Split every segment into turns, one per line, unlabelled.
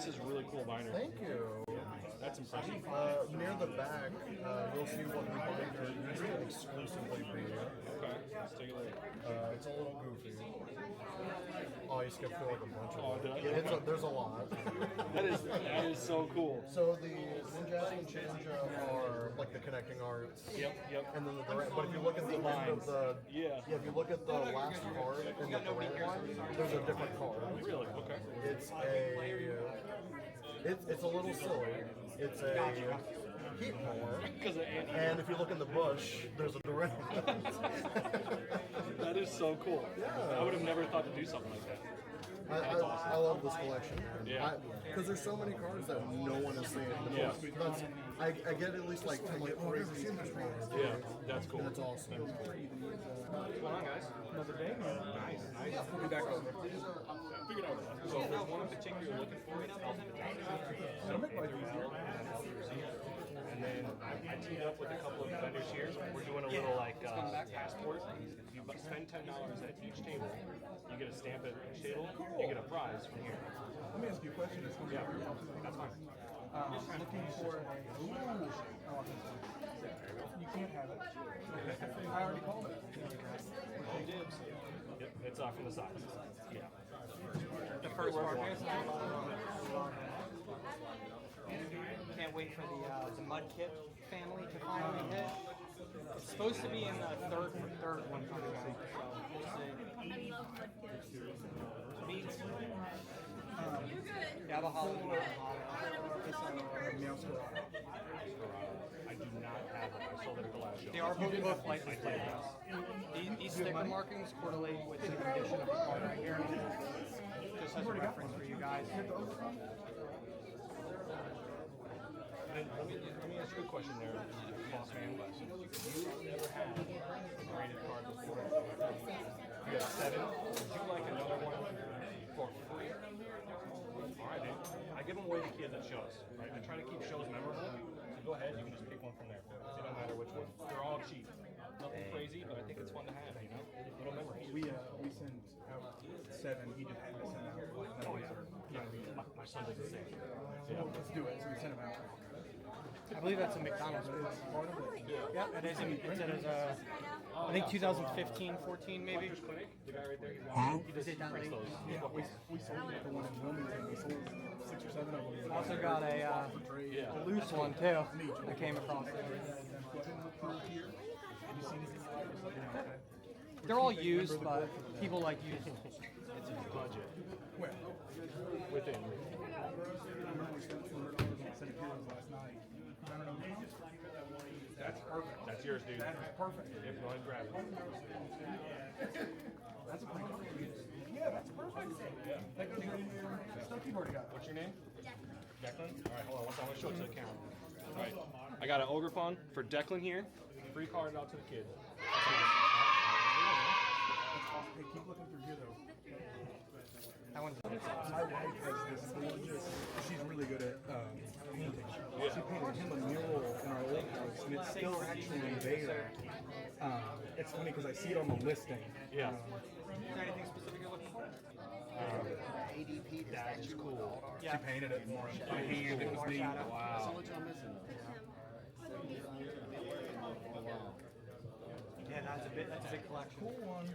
This is really cool binder.
Thank you.
That's impressive.
Near the back, you'll see what the binder used to exclusively be.
Okay, let's take a look.
It's a little goofy. Oh, you skipped through like a bunch of
Oh,
them.
did I?
There's a lot.
That is so cool.
So the Ninja and Ninja are like the connecting arts.
Yep.
And then the direct. But if you look at the end of the if you look at the last card in the direct one, there's a different card.
Really? Okay.
It's a little silly. It's a heat mower. And if you look in the bush, there's a direct.
That is so cool.
Yeah.
I would have never thought to do something like that.
I love this collection, man.
Yeah.
Because there's so many cards that no one has seen. I get at least like 10, like, oh, I've never seen this card.
Yeah, that's cool.
That's awesome.
What's going on, guys? Another day? Nice.
We'll be back over.
Figured out. So if there's one in particular you're looking for, it's and then I teamed up with a couple of vendors here. We're doing a little like passport. If you spend $10 at each table, you get a stamp at each table. You get a prize from here.
Let me ask you a question. That's
fine.
Looking for a. You can't have it. I already called it.
Yep, it's off from the sides. Yeah.
The first part. Can't wait for the Mud Kit family to finally hit. It's supposed to be in the third one coming out, so we'll see. Beats. Yavahala.
I do not have it. I sold it at the last show.
They are both lightly flavors. These sticker markings correlate with the condition of the card right here. Just as a reference for you guys.
And let me ask you a question there, boss man. You never had a graded card before. You got 7. Would you like another one for free? All right, dude. I give them away to kids at shows. Right? I try to keep shows memorable. So go ahead, you can just pick one from there. It don't matter which one. They're all cheap. Nothing crazy, but I think it's fun to have, you know? Little memories.
We sent out 7. He just had to send out like
My son does the same.
Yeah, let's do it. So we sent him out.
I believe that's a McDonald's. Yep, it is. It's I think 2015, 14 maybe.
The guy right there, he just prints those.
Yeah, we sold the one in Wilmington. We sold 6 or 7 of them.
Also got a loose one too. I came across. They're all used, but people like used.
It's a budget.
Well,
Within.
I remember we spent $200 on set of heroes last night. I don't know.
That's perfect. That's yours, dude.
That is perfect.
Yep, go ahead and grab it.
That's a pretty good. Yeah, that's perfect. That goes right in your stuff you've already got.
What's your name? Declan? All right, hold on. One second. I'll show it to the camera. All right. I got an Ogre Fun for Declan here. Free card out to the kid.
Hey, keep looking through here, though.
That one's
My wife has this gorgeous. She's really good at painting. She painted him a mural in our old house, and it's still actually there. It's funny because I see it on the listing.
Yeah.
Is there anything specific you're looking for?
That is cool.
She painted it more by hand. It was neat.
Wow.
Yeah, that's a big collection.
Cool one.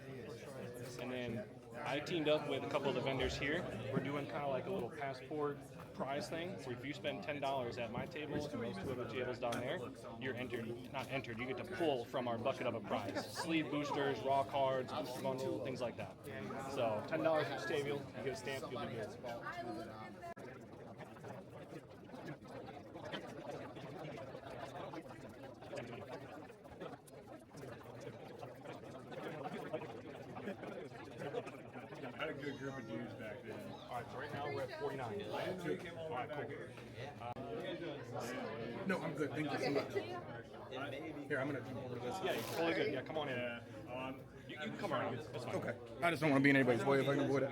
And then I teamed up with a couple of the vendors here. We're doing kind of like a little passport prize thing where if you spend $10 at my table and those 2 other tables down there, you're entered, not entered, you get to pull from our bucket of a prize. Sleeve boosters, raw cards, booster bundle, things like that. So $10 each table, you get a stamp, you'll be good.
I had a good group of dudes back then.
All right, so right now we're at 49. All right, cool.
No, I'm good. Thank you so much. Here, I'm gonna jump over to this.
Yeah, you're totally good. Yeah, come on in. You can come around. That's fine.
Okay. I just don't want to be in anybody's way if I can avoid it.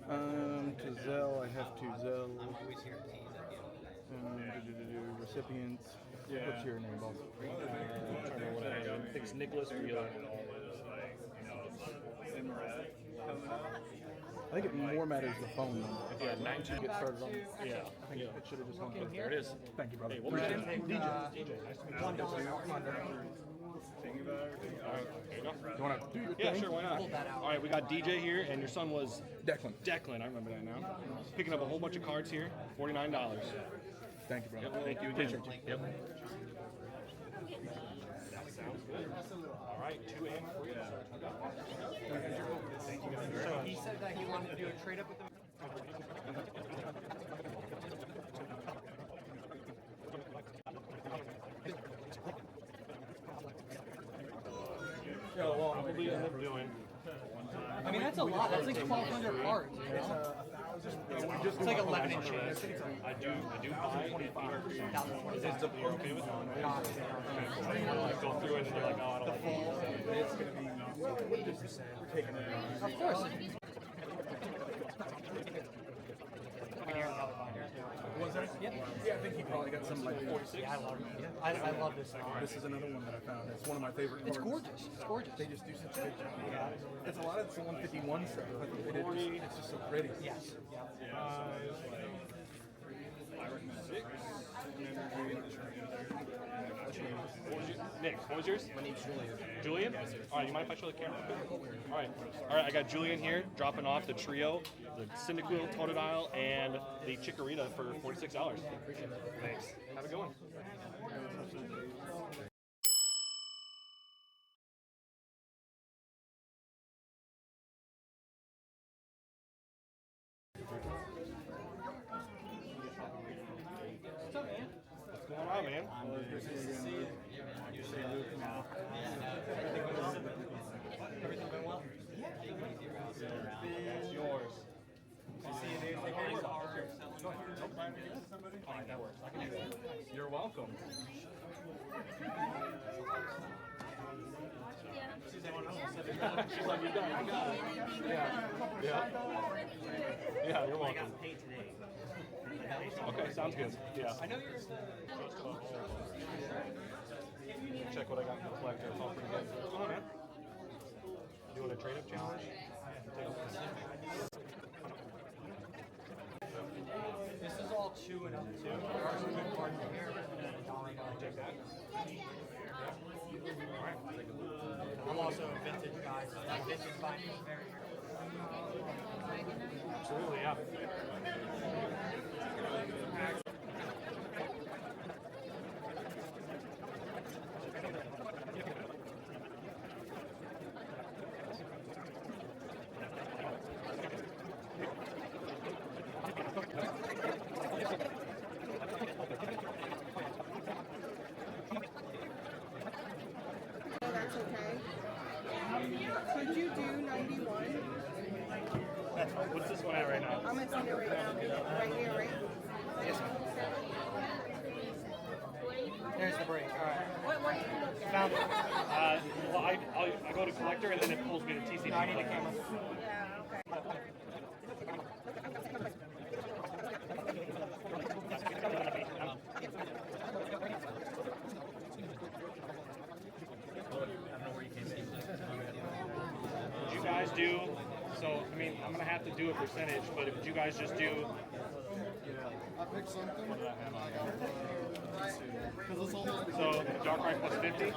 To Zell, I have to Zell. Recipients. What's your name, boss?
I think it's Nicholas Wheeler.
I think it more matters the phone number.
Yeah, 92.
Get started on.
Yeah.
I think it should have just gone through.
There it is.
Thank you, brother.
Hey, what was your name?
DJ.
DJ. Nice to meet you.
$1 under.
Thinking about everything.
All right, there you go.
You want to do your
Yeah,
thing?
sure, why not?
Hold that out.
All right, we got DJ here, and your son was
Declan.
Declan. I remember that now. Picking up a whole bunch of cards here, $49.
Thank you, brother.
Yep, thank you again. Yep. That sounds good. All right, 2 and 3. Thank you guys very
So
much.
he said that he wanted to do a trade up with them.
Yeah, well, what we end up doing.
I mean, that's a lot. That's like 1,200 cards. You know? It's like 11 and change.
I do buy it. Is it something you're okay with? Like go through it and you're like, oh, I don't like it.
It's going to be 50%. We're taking it.
Of course.
Was there? Yeah. Yeah, I think he probably got something like 46.
Yeah, I love it. Yeah. I love this song.
This is another one that I found. It's one of my favorite cards.
It's gorgeous. It's gorgeous.
They just do such a good job. Yeah. It's a lot of the 151 stuff. I think they did. It's just so pretty.
Yes. Yeah.
Nick, what was yours? My name's Julian. Julian? All right, you mind if I show the camera? All right, I got Julian here dropping off the trio, the Cyndaquil, Totodile, and the Chikorita for $46. Appreciate it. Thanks. Have a good one. What's going on, man?
Everything been well?
It's yours.
See you, dude. Take care.
Alright, that works. I can do that. You're welcome. She's like, you got it. Yeah, you're welcome. Okay, sounds good. Yeah. I know you're check what I got in the collector. It's all pretty good. What's going on, man? Doing a trade-up challenge?
This is all 2 and up 2. There are some good cards in here.
Check that.
I'm also a vintage guy, so that vintage binding is very
Absolutely, yeah.
That's okay. Could you do 91?
That's fine. What's this one at right now?
I'm gonna send it right now. Right here, right?
There's the break. All right.
What?
Found it.
Well, I go to collector and then it pulls me to TCG.
I need a camera.
Yeah, okay.
Would you guys do, so, I mean, I'm going to have to do a percentage, but if you guys just do,
I picked something.
what did I have on here?
Because it's all the
So, the Darkrai plus 50?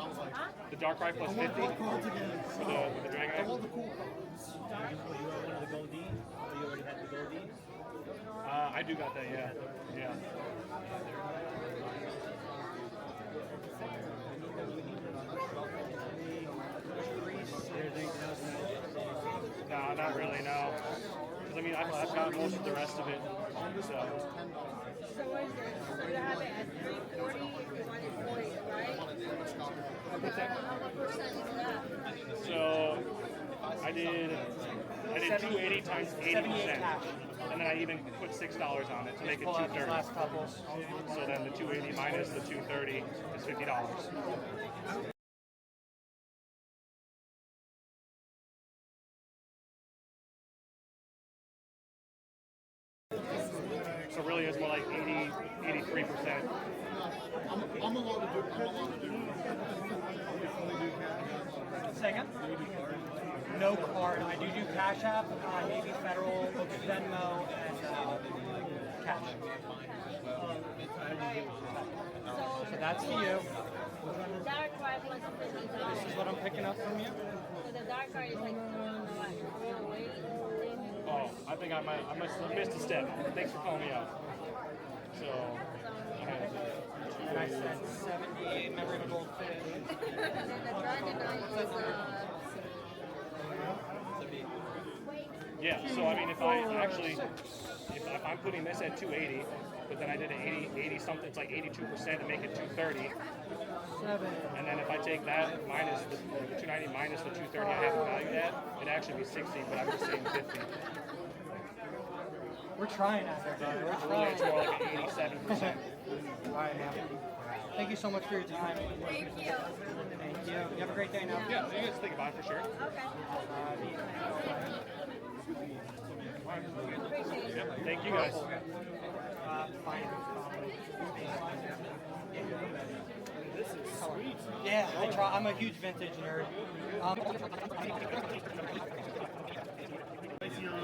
The Darkrai plus 50?
cards again.
With the Dragonite?
I want the cool cards.
I do got that, yeah. Yeah. No, not really, no. Because, I mean, I've got most of the rest of it. So,
So what is it? You have it at 340 if you want it 40, right? What percent is that?
so I did 280 times 80%. And then I even put $6 on it to make it
Pull out these
230.
last couple.
So then the 280 minus the 230 is $50. So really it's more like 83%.
I'm allowed to do.
Say again? no card. I do Cash App, Navy Federal, Venmo, and cash. So that's for you.
The dark card was $50.
This is what I'm picking up from you.
So the dark card is like what? 308.
Oh, I think I missed a step. Thanks for calling me out. So,
And I said 78 memory of a goldfish.
And then the Dragonite is
yeah, so I mean, if I actually, if I'm putting this at 280, but then I did an 80 something, it's like 82% to make it 230. And then if I take that minus the 290 minus the 230 I have it valued at, it'd actually be 60, but I'm just saying 50.
We're trying out there, brother. We're
Really,
trying.
it's more like an 87%.
All right, man. Thank you so much for your time.
Thank you.
Thank you. You have a great day now.
Yeah, so you guys think about it for sure.
Okay. Appreciate it.
Yep, thank you guys.
Fine. This is sweet. Yeah, I'm a huge vintage nerd. I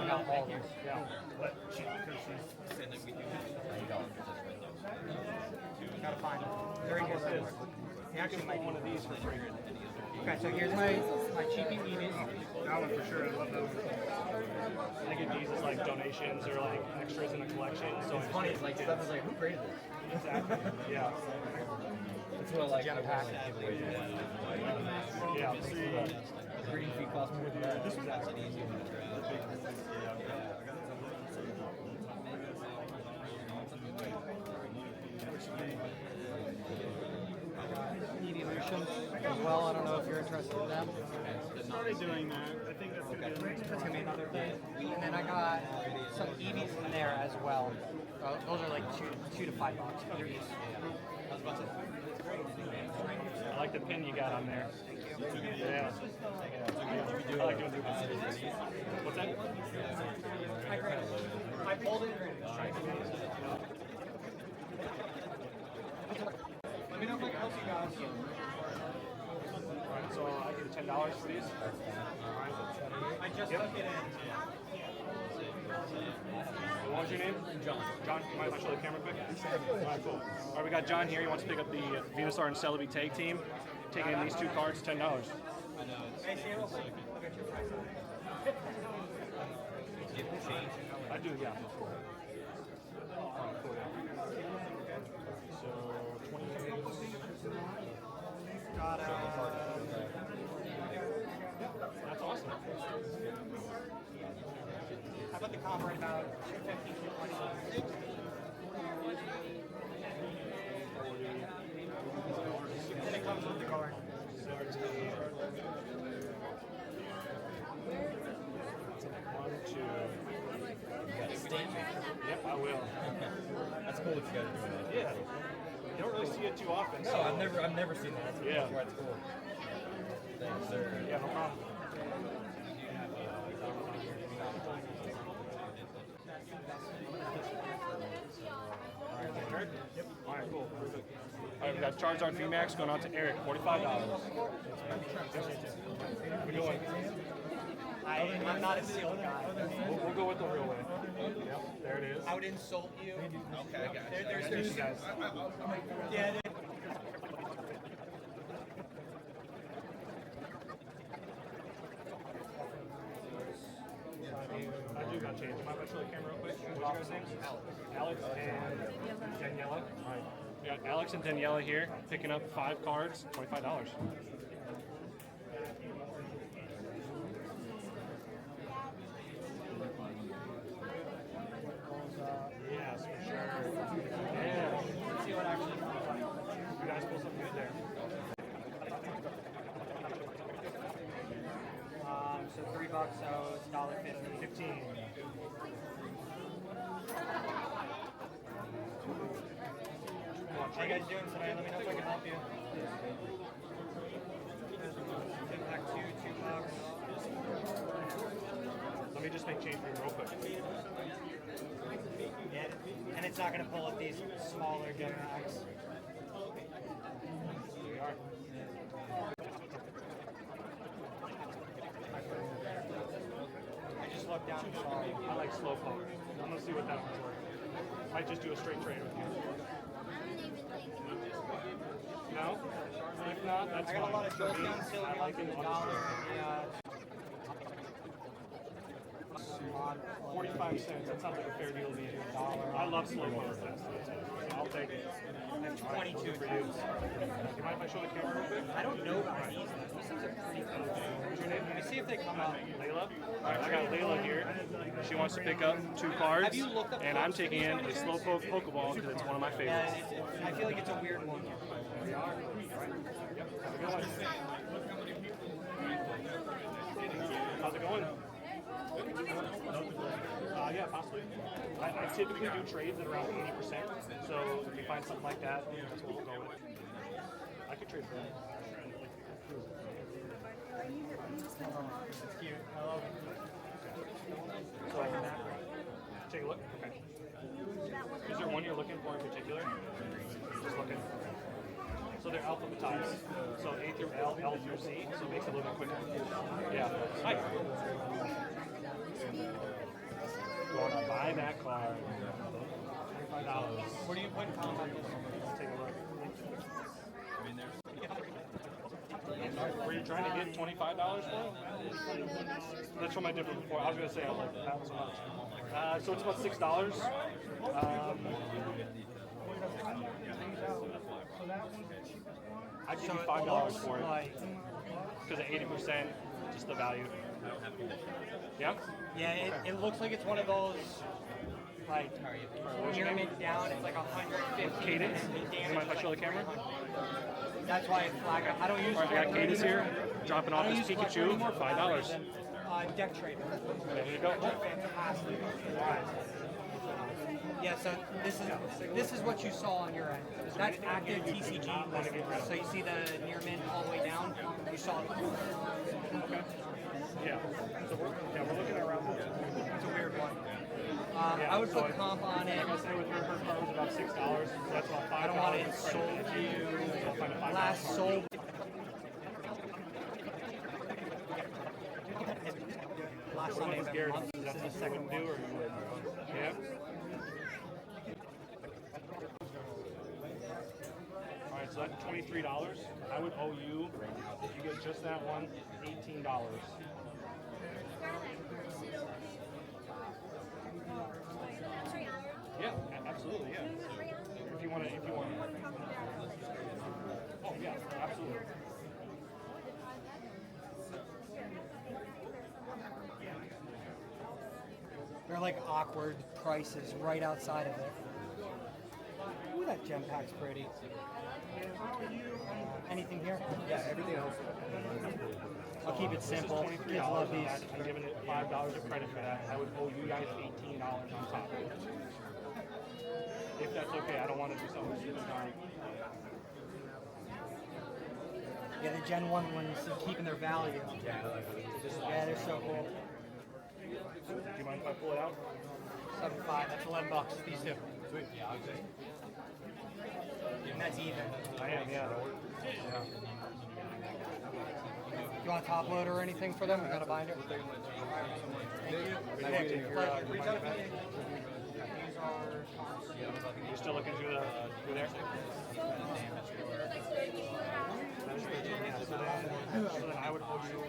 got all of them. Yeah. Gotta find them. They're in here somewhere. He actually might one of these for free. Okay, so here's my cheapy Eevees.
That one for sure. I love that one.
I think of these as like donations or like extras in a collection. So it's
Funny, it's like stuff is like, who created this?
exactly. Yeah.
That's what I like.
Yeah.
The breeding fee costs more than that. This one's actually easy.
Evolutions as well. I don't know if you're interested in them.
Started doing that. I think that's gonna be the next
That's gonna be another thing. And then I got some Eevees in there as well. Those are like $2 to $5 Eevees.
I like the pin you got on there. Yeah. I like doing that. What's that?
I pulled it. Let me know if I can help you guys.
Alright, so I give you $10 for these.
I just took it in.
What was your name? John. John, you mind if I show the camera quick? Alright, cool. Alright, we got John here. He wants to pick up the Venusaur and Celebi tag team. Taking in these two cards, $10. I do, yeah. Alright, cool, yeah. So, 20
Got
That's awesome.
How about the combo right about 250, 220? And it comes with the card.
One, two. Yep, I will.
That's cool that you guys are doing that.
Yeah. You don't really see it too often.
No,
so.
I've never seen that.
Yeah.
That's why it's cool. Thanks, sir.
Yeah, no problem. Alright, yep. Alright, cool. Alright, we got Charizard VMAX going out to Eric, $45. We're doing.
I'm not a seal guy.
We'll go with the real way. Yep, there it is.
I would insult you.
Okay, I got it.
There's
guys.
yeah.
I do got change. Mind if I show the camera real quick? What's your guys' names? Alex and Daniela. Alright. We got Alex and Daniela here, picking up 5 cards, $25. Yes, for sure. Yeah.
Let's see what actually comes like.
You guys pull something good there.
So $3, so it's $1.50.
15.
How you guys doing today? Let me know if I can help you. Pack 2 $2.
Let me just make change for you real quick.
Yeah, and it's not going to pull up these smaller Gemini's.
Here we are.
look down. I'm sorry.
I like Slowpoke. I'm gonna see what that one's worth. Might just do a straight trade with you. No? If not, that's
I got a lot of
fine. For me,
Jolteon still
I like it.
$1. Yeah.
45 cents. That sounds like a fair deal to me. I love Slowpoke. I'll take it.
That's 22
For you. You mind if I show the camera real quick?
I don't know about these. These things are pretty cool.
What's your name?
Let me see if they come up.
Layla? Alright, I got Layla here. She wants to pick up 2 cards.
Have you looked up
and I'm taking in a Slowpoke Pokeball because it's one of my
Yeah,
favorites.
I feel like it's a weird one.
How's it going? How's it going? Yeah, possibly. I typically do trades at around 80%. So if you find something like that, that's what we'll go with. I could trade for that.
It's cute. I love it.
So, take a look. Okay. Is there one you're looking for in particular? Just looking. So they're alphabetized. So A through L, L through Z, so it makes it a little bit quicker. Yeah. Hi. Going to buy that card. $25.
What do you put in comment?
Let's take a look. Were you trying to get $25 for it? That's from my different before. I was going to say I like that so much. So it's about $6. I'd give you $5 for it because of 80%, just the value. Yeah?
Yeah, it looks like it's one of those, like, pyramid down, it's like 150.
Cadence? Do you mind if I show the camera?
That's why it's flag. I don't use
All right, I got Cadence here, dropping off this Pikachu for $5.
Deck trader.
There you go.
Fantastic. Yeah, so this is what you saw on your end. That's active TCG. So you see the near mint all the way down. You saw it.
Yeah. So we're looking at around that.
It's a weird one. I would put comp on it.
Like I said, with her card was about $6. So that's about $5.
I don't want it sold to you. Last sold. Last Sunday of every month.
That's the second due, or yeah. All right, so that's $23. I would owe you, if you get just that one, $18. Yeah, absolutely, yeah. If you want to, Oh yeah, absolutely.
They're like awkward prices right outside of it. Ooh, that gem pack's pretty. Anything here?
Yeah, everything else.
I'll keep it simple. Kids love these.
I'm giving it $5 of credit for that. I would owe you guys $18 on top of it. If that's okay, I don't want to do something super high.
Yeah, the Gen 1 ones are keeping their value. Yeah, they're so cool.
Do you mind if I pull it out?
7.5, that's $11. These two.
Sweet.
And that's even.
I am, yeah.
You want a top loader or anything for them? We got a binder. Thank you. Pleasure. Reach out to me.
You're still looking through there? So then I would owe you.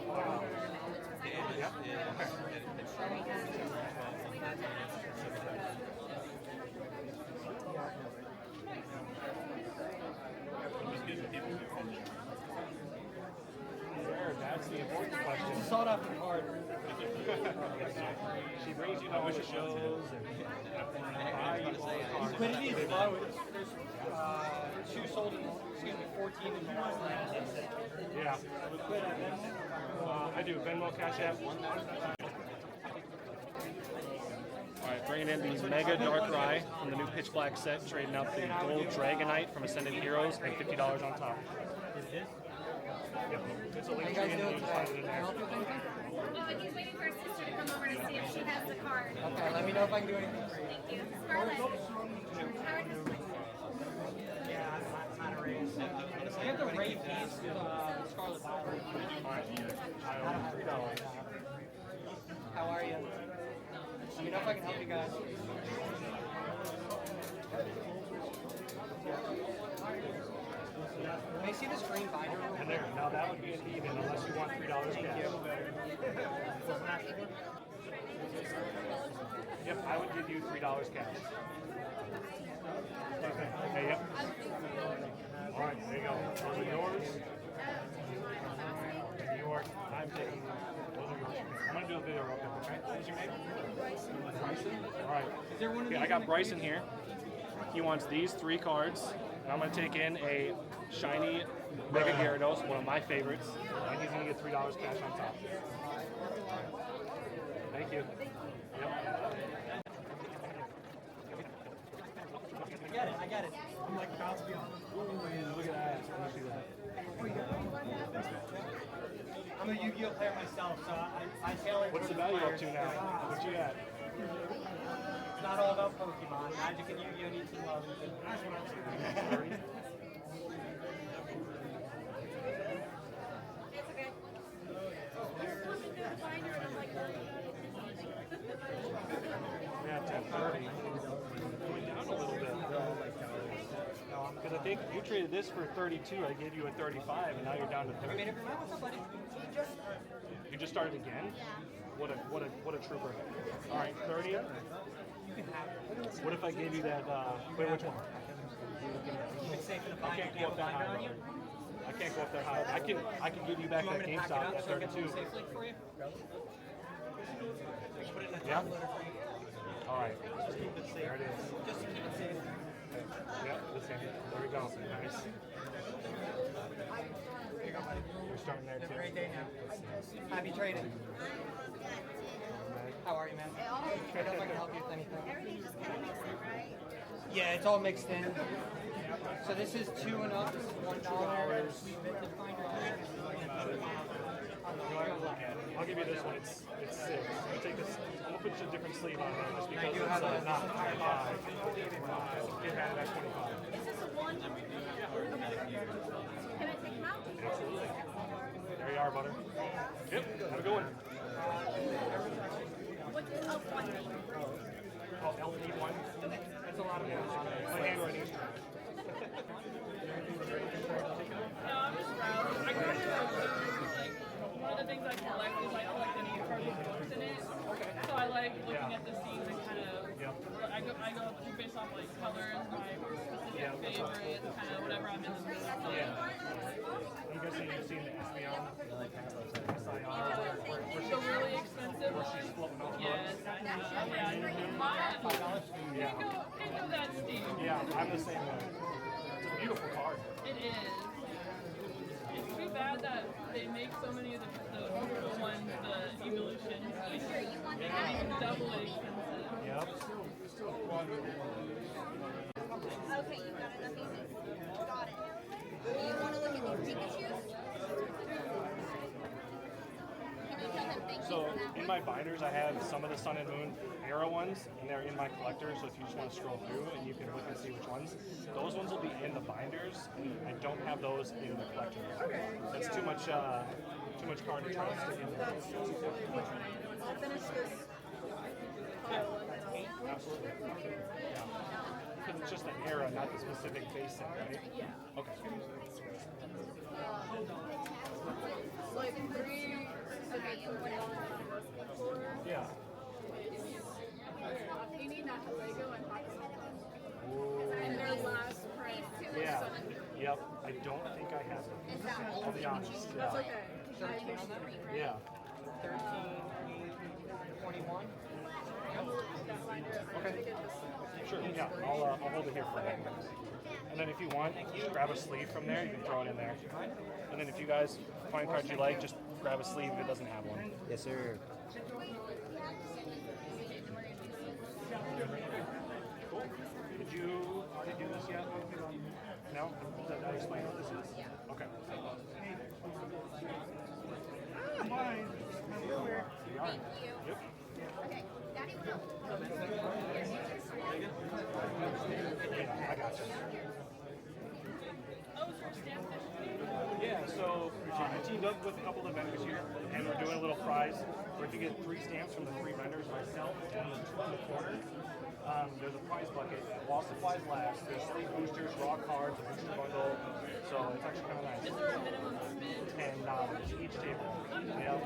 Yeah. Okay. That's the important question.
Sought after card.
She brings you to all the shows and buy you all the cards.
Liquidity is low. There's 2 sold in, 14 in the last 9 days.
Yeah. I do. Venmo, Cash App. All right, bringing in the Mega Darkrai from the new Pitch Black set, trading out the Gold Dragonite from Ascended Heroes and $50 on top. Yep. It's a link tree and you slide it in there.
Well, he's waiting for his sister to come over to see if she has the card.
Okay, let me know if I can do anything for you.
Thank you. Scarlett.
Yeah, I'm not a raise. You have the rate piece, Scarlet Violet.
All right. I owe you $3.
How are you? if I can help you guys. May I see this green binder?
And there, now that would be an even unless you want $3 cash. Yep, I would give you $3 cash. Okay, yep. All right, there you go. Those are yours. And yours. I'm taking. Those are yours. I'm gonna do a video real quick, okay? What's your name? Bryson. All right.
Is there one of
Okay, I
these
got
in the
Bryson here. He wants these 3 cards, and I'm gonna take in a shiny Mega Gyarados, one of my favorites, and he's gonna get $3 cash on top. Thank you. Yep.
I get it. I'm like about to be on.
Look at that. Let me see that.
I'm a Yu-Gi-Oh player myself, so I tailor.
What's the value up to now? What you got?
It's not all about Pokemon. Magic and Yu-Gi-Oh need some love.
30? Yeah, 1030. Going down a little bit. Because I think you traded this for 32. I gave you a 35, and now you're down to 30.
What's up, buddy?
You just started again? What a trooper. All right, 30. What if I gave you that? Wait, which one?
It's safe in the
I
binder.
can't
Do
go
you
up
have a
that high,
binder on you?
brother. I can't go up that high. I can give you back
Do you want
that
me to pack it
GameStop
up
at
so I can
32.
put it safely for you? Put it in a
Yeah.
tablet or for you.
All right.
Just keep it safe.
There it is.
Just to keep it safe.
Yep, the same. There we go. Nice. You're starting there
Have a
too.
great day now. Happy trading. How are you, man? I don't know if I can help you with anything.
Everything just kind of mixed in, right?
Yeah, it's all mixed in. So this is 2 and up. This is $1. Vintage binder.
I'll give you this one. It's 6. I'll take this. I'm gonna put a different sleeve on there just because
do
it's
have a-
not 25. Get mad at 25.
Is this a one? Okay. Can I take them out?
Absolutely. There you are, butter. Yep. Have a good one.
What does a one mean?
Oh, LP1. That's a lot of names. My handwriting is trash.
No, I'm just browsing. I got it like one of the things I collect is I collect any cards with books in it. So I like looking at the scenes and kind of I go based off like colors, my specific favorites, kind of whatever I'm in the mood.
I'm guessing you've seen the Espeon.
The really expensive
Where she's
ones.
floating off
Yes, I have. Yeah, can't go that steep.
Yeah, I'm the same way. It's a beautiful card.
It is. It's too bad that they make so many of the ones, the evolution, like, doubly expensive.
Yep.
Okay, you got enough easy. Got it. Do you want to look at these Pikachus? Can you tell him thank you
So
for that
in
one?
my binders, I have some of the Sun and Moon era ones, and they're in my collector. So if you just want to scroll through and you can look and see which ones, those ones will be in the binders. I don't have those in the collector. That's too much card to try to stick in there.
I'll finish this.
Absolutely. Yeah. Because it's just an era, not the specific base set, right? Yeah. Okay.
Like 3. Okay, you want
Yeah.
You need not to Lego and and their last print.
Yeah. Yep. I don't think I have them. I'll be honest.
That's
Yeah.
okay.
Yeah.
13, 21.
Okay. Sure. Yeah. I'll hold it here for a minute. And then if you want, just grab a sleeve from there. You can throw it in there. And then if you guys find cards you like, just grab a sleeve if it doesn't have one.
Yes, sir.
Cool. Did you already do this yet? No? Did I explain what this is? Yeah. Okay. Mine.
Thank you.
Yep.
Okay, Daddy, what else?
Yeah, I got you.
Oh, is there stamp fish?
Yeah, so I teamed up with a couple of vendors here, and we're doing a little little prize, or if you get 3 stamps from the 3 vendors, myself, and the 2 in the corner, there's a prize bucket. While supplies last, there's 3 boosters, raw cards, a booster bundle, so it's actually kind of nice.
Is there a minimum spend?
$10 each table. Yep.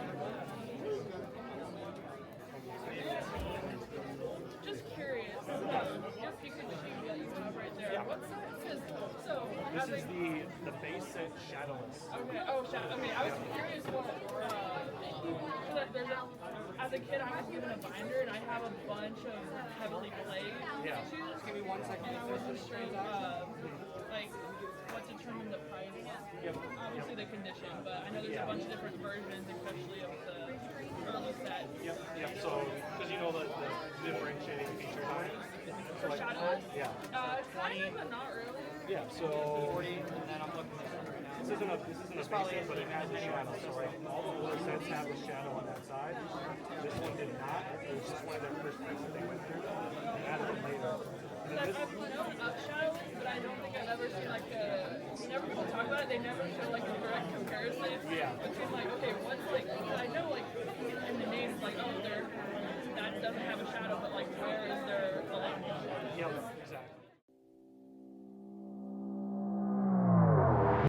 Just curious. Your Pikachu that you have right there.
Yeah.
What's that? So
This is the base set Shadowless.
Okay. Oh, okay. I was curious what. As a kid, I was given a binder, and I have a bunch of heavily played
Yeah.
Pikachus.
Give me 1 second.
And I was just like, what determined the price? Obviously the condition, but I know there's a bunch of different versions, especially of the early set.
Yep. So, because you know the differentiating features on it.
For Shadowless?
Yeah.
Kind of, but not really.
Yeah. So
40, and then I'm looking at it right now.
this isn't a base set, but it has a shadow. So right, all the older sets have a shadow on that side. This one did not. It was just one of their first prints that they went through. They added it later. And then
Like,
this,
I've known of Shadowless, but I don't think I've ever seen like whenever people talk about it, they never show like a direct comparison between like, okay, what's like, I know like in the names like, oh, that doesn't have a shadow, but like what